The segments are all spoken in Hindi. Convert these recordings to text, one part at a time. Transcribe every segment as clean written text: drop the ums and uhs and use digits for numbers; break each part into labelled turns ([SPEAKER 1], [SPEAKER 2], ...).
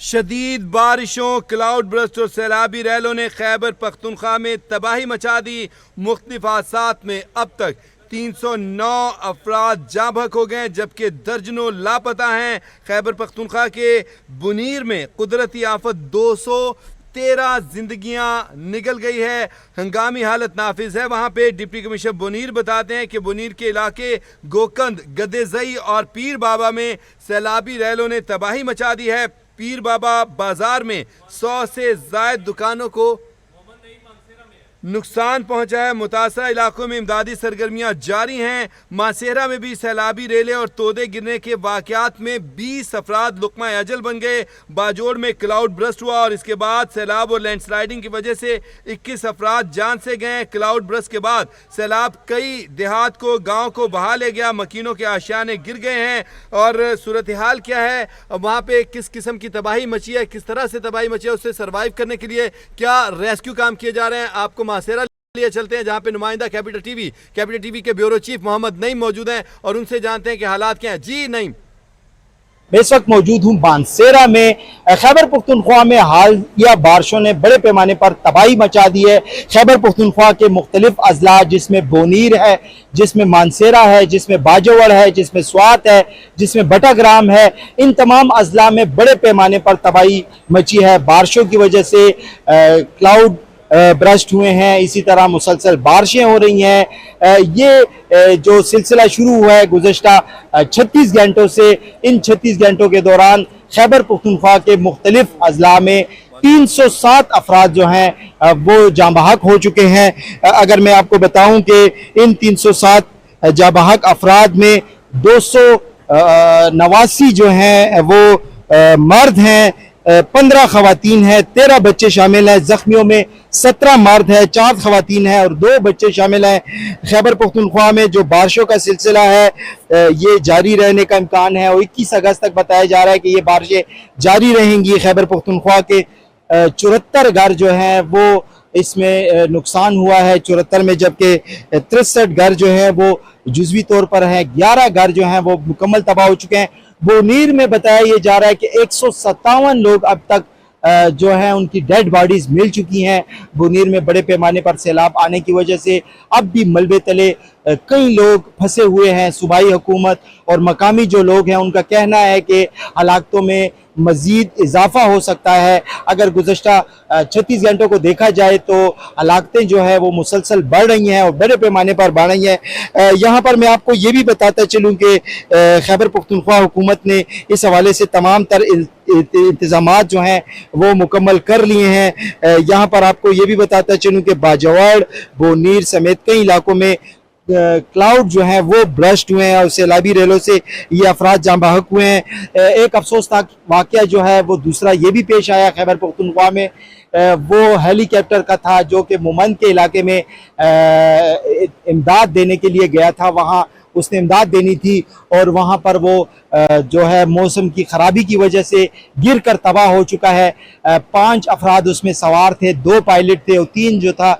[SPEAKER 1] शदीद बारिशों, क्लाउड बर्स्ट और सैलाबी रैलों ने खैबर पख्तूनख्वा में तबाही मचा दी। मुख्तलिफ हादसात में अब तक 309 अफराद जाँ बहक हो गए जबकि दर्जनों लापता हैं। खैबर पख्तूनख्वा के बुनीर में कुदरती आफत 213 जिंदगियां निकल गई है। हंगामी हालत नाफिज है। वहां पे डिप्टी कमिश्नर बुनीर बताते हैं कि बुनीर के इलाके गोकंद, गदेजई और पीर बाबा में सैलाबी रैलों ने तबाही मचा दी है। पीर बाबा बाजार में 100 से ज्यादा दुकानों को नुकसान पहुंचा है। मुतासरा इलाकों में इमदादी सरगर्मियां जारी हैं। मासेरा में भी सैलाबी रेले और तोदे गिरने के वाकयात में 20 अफराद लुकमा अजल बन गए। बाजोड़ में क्लाउड ब्रस्ट हुआ और इसके बाद सैलाब और लैंडस्लाइडिंग की वजह से 21 अफराद जान से गए। क्लाउड ब्रस्ट के बाद सैलाब कई देहात को, गाँव को बहा ले गया। मकीनों के आशियाने गिर गए हैं। और सूरत हाल क्या है, वहाँ पे किस किस्म की तबाही मची है, किस तरह से तबाही मची है, उससे सर्वाइव करने के लिए क्या रेस्क्यू काम किए जा रहे हैं, आपको मासेरा लिए चलते हैं जहां पे नुमाइंदा कैपिटल टीवी के ब्यूरो चीफ मोहम्मद नईम मौजूद हैं और उनसे जानते हैं कि हालात क्या हैं। जी नईम।
[SPEAKER 2] मैं इस वक्त मौजूद हूँ मानसेरा में। खैबर पख्तूनख्वा में हालिया बारिशों ने बड़े पैमाने पर तबाही मचा दी है। खैबर पख्तूनख्वा के मुख्तलिफ अजला जिसमें बोनीर है, जिसमें मानसेरा है, जिसमें बाजोवड़ है, जिसमें स्वात है, जिसमें बटाग्राम है, इन तमाम अजला में बड़े पैमाने पर तबाही मची है। बारिशों की वजह से क्लाउड ब्रस्ट हुए हैं, इसी तरह मुसलसल बारिशें हो रही हैं। ये जो सिलसिला शुरू हुआ है गुज़श्ता 36 घंटों से, इन 36 घंटों के दौरान खैबर पख्तूनख्वा के मुख्तलिफ अजला में 307 अफराद जो हैं वो जाँ बहक हो चुके हैं। अगर मैं आपको बताऊं कि इन 307 जाँ बहक अफराद में 289 जो हैं वो मर्द हैं, 15 खवातीन हैं, 13 बच्चे शामिल हैं। जख्मियों में 17 मर्द है, 4 खवातीन हैं और 2 बच्चे शामिल हैं। खैबर पख्तूनख्वा में जो बारिशों का सिलसिला है ये जारी रहने का इम्कान है और 21 अगस्त तक बताया जा रहा है कि ये बारिशें जारी रहेंगी। खैबर पख्तूनख्वा के 74 घर जो हैं वो इसमें नुकसान हुआ है 74 में, जबकि 63 घर जो हैं वो जुज़वी तौर पर हैं। 11 घर जो हैं वो मुकम्मल तबाह हो चुके हैं। बोनीर में बताया ये जा रहा है कि 157 लोग अब तक जो हैं उनकी डेड बॉडीज मिल चुकी हैं। बोनीर में बड़े पैमाने पर सैलाब आने की वजह से अब भी मलबे तले कई लोग फंसे हुए हैं। सूबाई हुकूमत और मकामी जो लोग हैं उनका कहना है कि हलाकतों में मज़ीद इजाफा हो सकता है। अगर गुज़श्ता 36 घंटों को देखा जाए तो हलाकतें जो है वो मुसलसल बढ़ रही हैं और बड़े पैमाने पर बढ़ रही हैं। यहाँ पर मैं आपको ये भी बताता चलूँ कि खैबर पख्तूनख्वा हुकूमत ने इस हवाले से तमाम तर इंतज़ामात जो हैं वो मुकम्मल कर लिए हैं। यहाँ पर आपको ये भी बताता चलूँ कि बाजवाड़, बोनीर समेत कई इलाकों में क्लाउड जो है वो ब्रस्ट हुए हैं और सैलाबी रेलों से ये अफराद जाँ बहक हुए हैं। एक अफसोसनाक वाक़या जो है वो दूसरा ये भी पेश आया खैबर पख्तूनख्वा में। वो हेलीकॉप्टर का था जो कि मुमंद के इलाके में इमदाद देने के लिए गया था। वहाँ उसने इमदाद देनी थी और वहाँ पर वो जो है मौसम की ख़राबी की वजह से गिर कर तबाह हो चुका है। 5 अफराद उसमें सवार थे, 2 पायलट थे और 3 जो था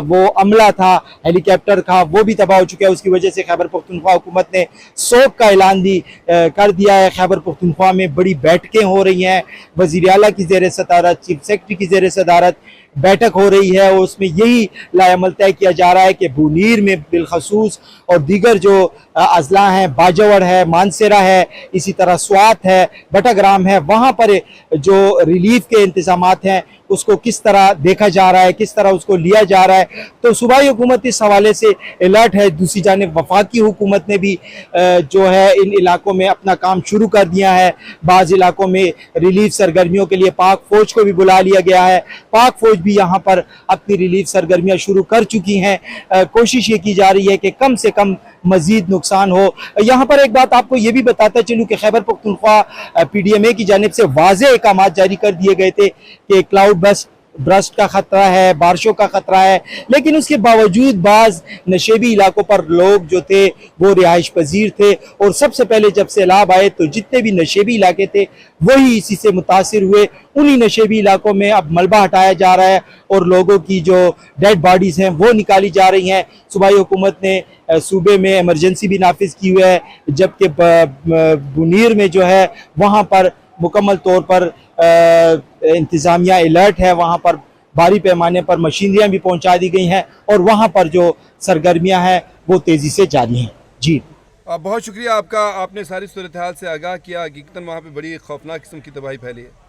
[SPEAKER 2] वो अमला था हेलीकॉप्टर का, वो भी तबाह हो चुका है। उसकी वजह से खैबर पख्तूनख्वा हुकूमत ने सोग का ऐलान भी कर दिया है। खैबर पख्तूनख्वा में बड़ी बैठकें हो रही हैं। वज़ीर आला की ज़ेर सदारत, चीफ सेक्रेटरी की ज़ेर सदारत बैठक हो रही है और उसमें यही लाएमल तय किया जा रहा है कि बुनीर में बिलखसूस और दीगर जो अजला हैं, बाजवड़ है, मानसेरा है, इसी तरह स्वात है, बटाग्राम है, वहाँ पर जो रिलीफ के इंतजामात हैं उसको किस तरह देखा जा रहा है, किस तरह उसको लिया जा रहा है। तो सूबाई हुकूमत इस हवाले से अलर्ट है। दूसरी जानिब वफाकी हुकूमत ने भी जो है इन इलाकों में अपना काम शुरू कर दिया है। बाज़ इलाकों में रिलीफ सरगर्मियों के लिए पाक फ़ौज को भी बुला लिया गया है। पाक फ़ौज भी यहाँ पर अपनी रिलीफ सरगर्मियाँ शुरू कर चुकी हैं। कोशिश ये की जा रही है कि कम से कम मजीद नुकसान हो। यहाँ पर एक बात आपको ये भी बताता चलूँ कि खैबर पख्तूनख्वा PDMA की जानिब से वाज़ेह अहकाम जारी कर दिए गए थे कि क्लाउड ब्रस्ट का खतरा है, बारिशों का खतरा है, लेकिन उसके बावजूद बाज़ नशेबी इलाकों पर लोग जो थे वो रिहाइश पजीर थे और सबसे पहले जब सैलाब आए तो जितने भी नशेबी इलाके थे वही इसी से मुतासिर हुए। उन्हीं नशेबी इलाकों में अब मलबा हटाया जा रहा है और लोगों की जो डेड बॉडीज़ हैं वो निकाली जा रही हैं। सूबाई हुकूमत ने सूबे में इमरजेंसी भी नाफिज की हुई है, जबकि बुनीर में जो है वहाँ पर मुकम्मल तौर पर इंतज़ामिया अलर्ट है। वहाँ पर भारी पैमाने पर मशीनरियाँ भी पहुँचा दी गई हैं और वहाँ पर जो सरगर्मियाँ हैं वो तेज़ी से जारी हैं। जी
[SPEAKER 1] बहुत शुक्रिया आपका, आपने सारी सूरत हाल से आगाह किया। हकीकतन वहाँ पे बड़ी खौफनाक किस्म की तबाही फैली है।